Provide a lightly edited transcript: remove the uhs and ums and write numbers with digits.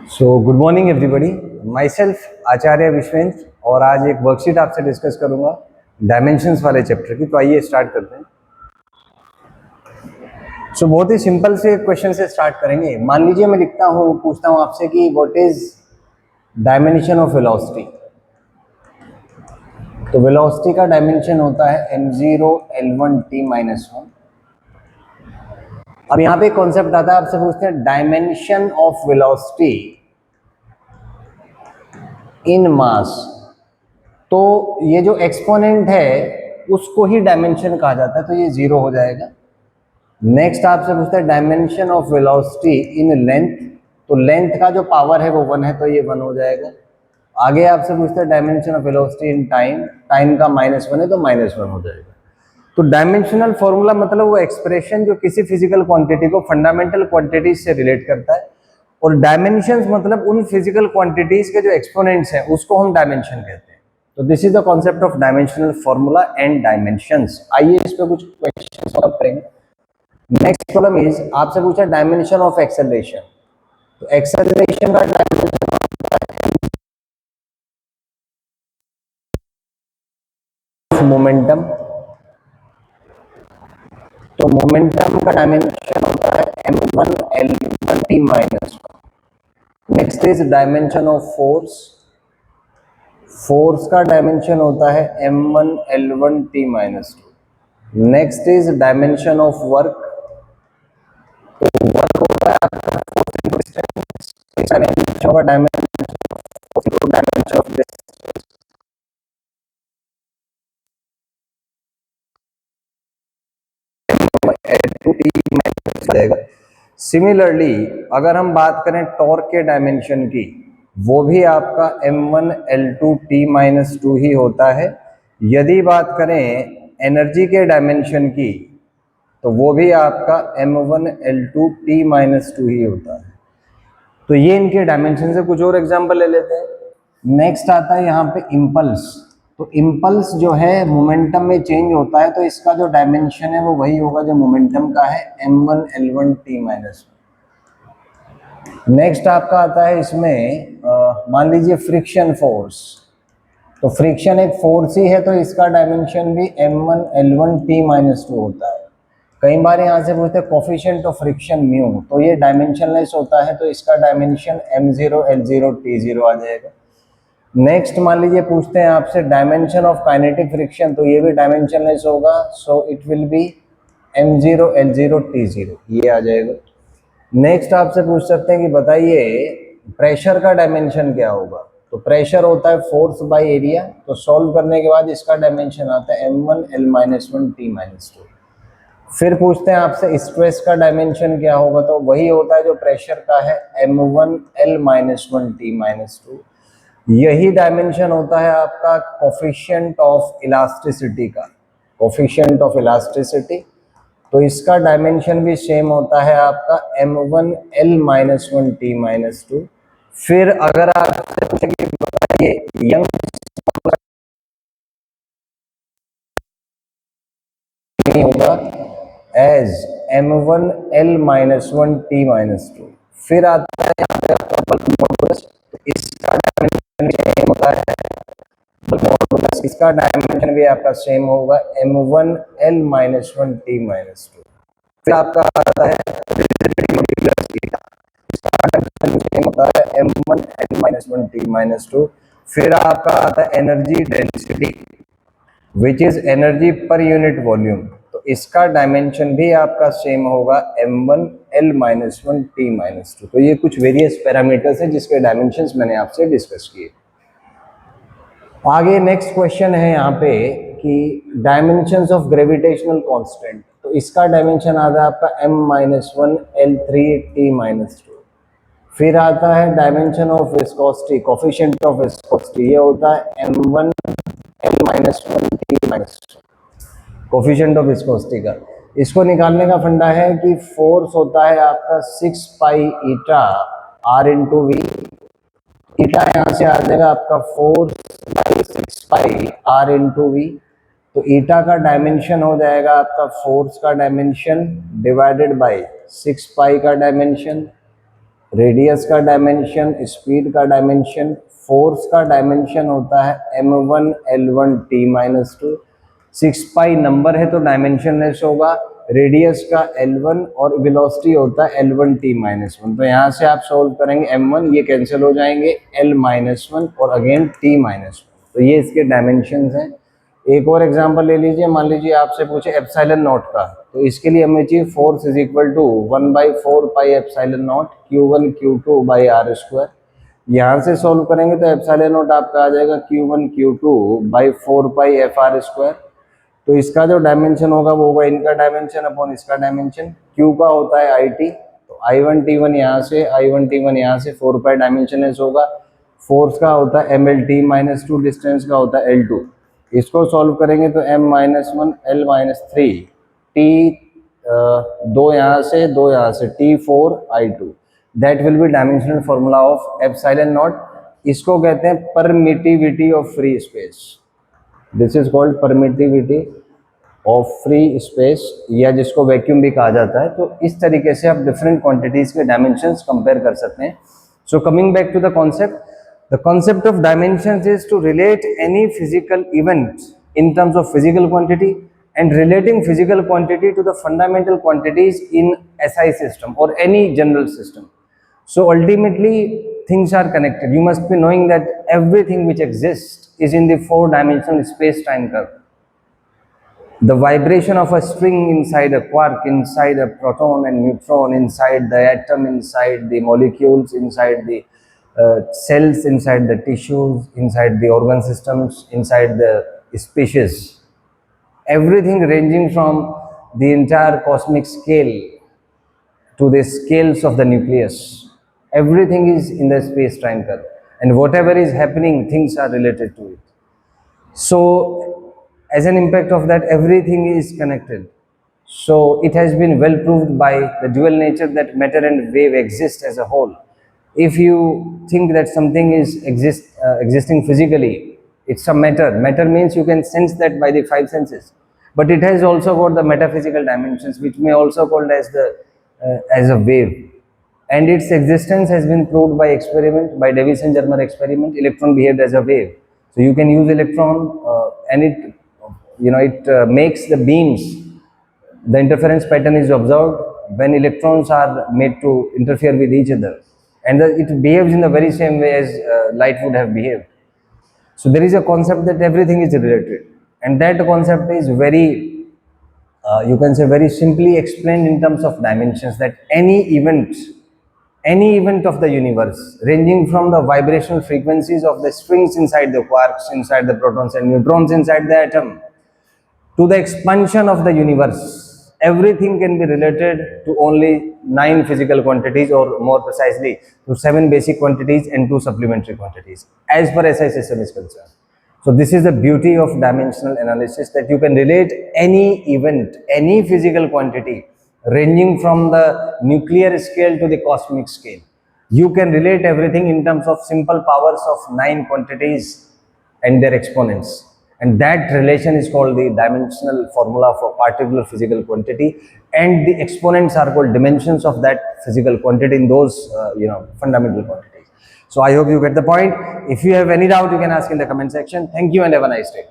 सो good morning everybody, myself Acharya Vishwendra, और आज एक वर्कशीट आपसे डिस्कस करूंगा डायमेंशंस वाले चैप्टर की। तो आइए स्टार्ट करते हैं। बहुत ही सिंपल से क्वेश्चन से स्टार्ट करेंगे। मान लीजिए मैं लिखता हूँ, पूछता हूँ आपसे कि what is dimension of velocity. तो वेलोसिटी का डायमेंशन होता है m0 l1 t-1। अब यहाँ पे कॉन्सेप्ट आता है, आपसे पूछते हैं डायमेंशन ऑफ वेलोसिटी इन मास। तो ये जो एक्सपोनेंट है उसको ही डायमेंशन कहा जाता है, तो ये 0 हो जाएगा। नेक्स्ट आपसे पूछता है dimension of velocity in length. तो लेंथ का जो पावर है वो 1 है, तो ये 1 हो जाएगा। आगे आपसे पूछता है dimension of velocity in time. Time का -1 है, तो -1 हो जाएगा। तो डायमेंशनल फॉर्मूला मतलब वो एक्सप्रेशन जो किसी फिजिकल क्वांटिटी को फंडामेंटल क्वांटिटीज से रिलेट करता है, और डायमेंशंस मतलब उन फिजिकल क्वांटिटीज के जो एक्सपोनेंट्स हैं उसको हम डायमेंशन कहते हैं। तो this is the concept of dimensional formula and dimensions. आइए इस पे कुछ क्वेश्चन सॉल्व करेंगे। नेक्स्ट प्रॉब्लम इज, आपसे पूछा डायमेंशन ऑफ एक्सेलरेशन। तो एक्सेलरेशन का डायमेंशन मोमेंटम। तो मोमेंटम का डायमेंशन होता है m1 l1 t-1। Next is dimension of force. Force का डायमेंशन होता है m1 l1 t-2। Next is dimension of work. तो वर्क होता है आपका फोर्स इनटू डिस्टेंस। इसका डायमेंशन होगा डायमेंशन ऑफ डिस्टेंस। सिमिलरली अगर हम बात करें टॉर्क के डायमेंशन की, वो भी आपका m1 l2 t-2 ही होता है। यदि बात करें एनर्जी के डायमेंशन की, तो वो भी आपका m1 l2 t-2 ही होता है। तो ये इनके डायमेंशन से। कुछ और एग्जांपल ले लेते हैं। नेक्स्ट आता है यहाँ पे इम्पल्स। तो इम्पल्स जो है मोमेंटम में चेंज होता है, तो इसका जो डायमेंशन है वो वही होगा जो मोमेंटम का है, m1 l1 t-1। नेक्स्ट आपका आता है इसमें, मान लीजिए फ्रिक्शन फोर्स। तो फ्रिक्शन एक फोर्स ही है, तो इसका डायमेंशन भी m1 l1 t-2 होता है। कई बार यहाँ से पूछते हैं कोफिशिएंट ऑफ फ्रिक्शन म्यू, तो ये डायमेंशनलेस होता है, तो इसका डायमेंशन m0 l0 t0 आ जाएगा। नेक्स्ट मान लीजिए पूछते हैं आपसे डायमेंशन ऑफ काइनेटिक फ्रिक्शन, तो ये भी डायमेंशनलेस होगा, so it will be m0 l0 t0, ये आ जाएगा। नेक्स्ट आपसे पूछ सकते हैं कि बताइए प्रेशर का डायमेंशन क्या होगा। तो प्रेशर होता है फोर्स बाय एरिया। तो सॉल्व करने के बाद इसका डायमेंशन आता है m1 l-1 t-2। फिर पूछते हैं आपसे स्ट्रेस का डायमेंशन क्या होगा। तो वही होता है जो प्रेशर का है, m1 l-1 t-2। यही डायमेंशन होता है आपका कोफिशिएंट ऑफ इलास्टिसिटी का, कोफिशिएंट ऑफ इलास्टिसिटी। तो इसका डायमेंशन भी सेम होता है आपका m1 l-1 t-2। फिर अगर आपसे पूछे कि बताइए यंग होगा एज m1 l-1 t-2। फिर आता है यहाँ पे आपका बल्क मॉडुलस। तो इसका डायमेंशन सेम होता है, बल्क मॉडुलस इसका डायमेंशन भी आपका सेम होगा, m1 l-1 t-2। फिर आपका आता है रिजिडिटी मॉड्यूलस थीटा। इसका डायमेंशन सेम होता है m1 l-1 t-2। फिर आपका आता है energy density which is energy per unit volume. तो इसका डायमेंशन भी आपका सेम होगा m1 l-1 t-2। तो ये कुछ वेरियस पैरामीटर्स हैं जिसके डायमेंशंस मैंने आपसे डिस्कस किए। आगे नेक्स्ट क्वेश्चन है यहाँ पे कि डायमेंशंस ऑफ ग्रेविटेशनल कांस्टेंट। तो इसका डायमेंशन आता है आपका m-1 l3 t-2। फिर आता है dimension of viscosity, coefficient of viscosity, ये होता है m1 l-1 t-2, coefficient of viscosity का। इसको निकालने का फंडा है कि फोर्स होता है आपका 6 pi eta r into V. Eta यहाँ से आ जाएगा आपका force by 6 pi r into V. तो ईटा का डायमेंशन हो जाएगा आपका फोर्स का डायमेंशन डिवाइडेड बाई 6 पाई का डायमेंशन। रेडियस का डायमेंशन, स्पीड का डायमेंशन, फोर्स का डायमेंशन होता है m1 l1 t minus two. 6 पाई नंबर है तो डायमेंशनलेस होगा। रेडियस का l1 और वेलोसिटी होता है l1 t माइनस वन। तो यहाँ से आप सोल्व करेंगे m1, ये कैंसिल हो जाएंगे, l माइनस वन और अगेन t माइनस वन। तो ये इसके डायमेंशंस हैं। एक और एग्जांपल ले लीजिए, मान लीजिए आपसे पूछे एप्सिलॉन नॉट का, तो इसके लिए हमें चाहिए force is equal to 1/4 pi epsilon naught Q1 Q2 by R square. यहाँ से सॉल्व करेंगे तो एप्सिलॉन नॉट आपका आ जाएगा Q1 Q2 by 4 pi F R square. तो इसका जो डायमेंशन होगा वो होगा इनका डायमेंशन अपॉन इसका डायमेंशन। Q का होता है IT, तो I1 T1 यहाँ से, I1 T1 यहाँ से 4 पाई डायमेंशनलेस होगा। फोर्स का होता है ML T minus two, distance का होता है L2। इसको सॉल्व करेंगे तो m minus one L minus three T, दो यहाँ से दो यहाँ से, T4I2। That will be dimensional formula of epsilon not. इसको कहते हैं permittivity of free space. This is called permittivity of free space, या जिसको वैक्यूम भी कहा जाता है। तो इस तरीके से आप डिफरेंट क्वांटिटीज के डायमेंशंस कंपेयर कर सकते हैं। So coming back to the concept, the concept of dimensions is to relate any physical event in terms of physical quantity and relating physical quantity to the fundamental quantities in SI system or any general system. So ultimately things are connected. You must be knowing that everything which exists is in the four-dimensional space-time curve. The vibration of a string inside a quark, inside a proton and neutron, inside the atom, inside the molecules, inside the cells, inside the tissues, inside the organ systems, inside the species. Everything ranging from the entire cosmic scale to the scales of the nucleus. Everything is in the space-time curve. And whatever is happening, things are related to it. So, as an impact of that, everything is connected. So, it has been well proved by the dual nature that matter and wave exist as a whole. If you think that something is existing physically, it's a matter. Matter means you can sense that by the five senses. But it has also got the metaphysical dimensions, which may also called as a wave. And its existence has been proved by experiment, by Davison-Germer experiment. Electron behaved as a wave. So you can use electron, and it makes the beams. The interference pattern is observed when electrons are made to interfere with each other, and it behaves in the very same way as light would have behaved. So there is a concept that everything is related, and that concept is very, you can say, very simply explained in terms of dimensions. That any event of the universe, ranging from the vibrational frequencies of the strings inside the quarks, inside the protons and neutrons inside the atom, to the expansion of the universe, everything can be related to only 9 physical quantities, or more precisely to 7 basic quantities and 2 supplementary quantities, as per SI system is concerned. So this is the beauty of dimensional analysis, that you can relate any event, any physical quantity, ranging from the nuclear scale to the cosmic scale. You can relate everything in terms of simple powers of 9 quantities and their exponents. And that relation is called the dimensional formula for particular physical quantity, and the exponents are called dimensions of that physical quantity in those fundamental quantities. So I hope you get the point. If you have any doubt, you can ask in the comment section. Thank you and have a nice day.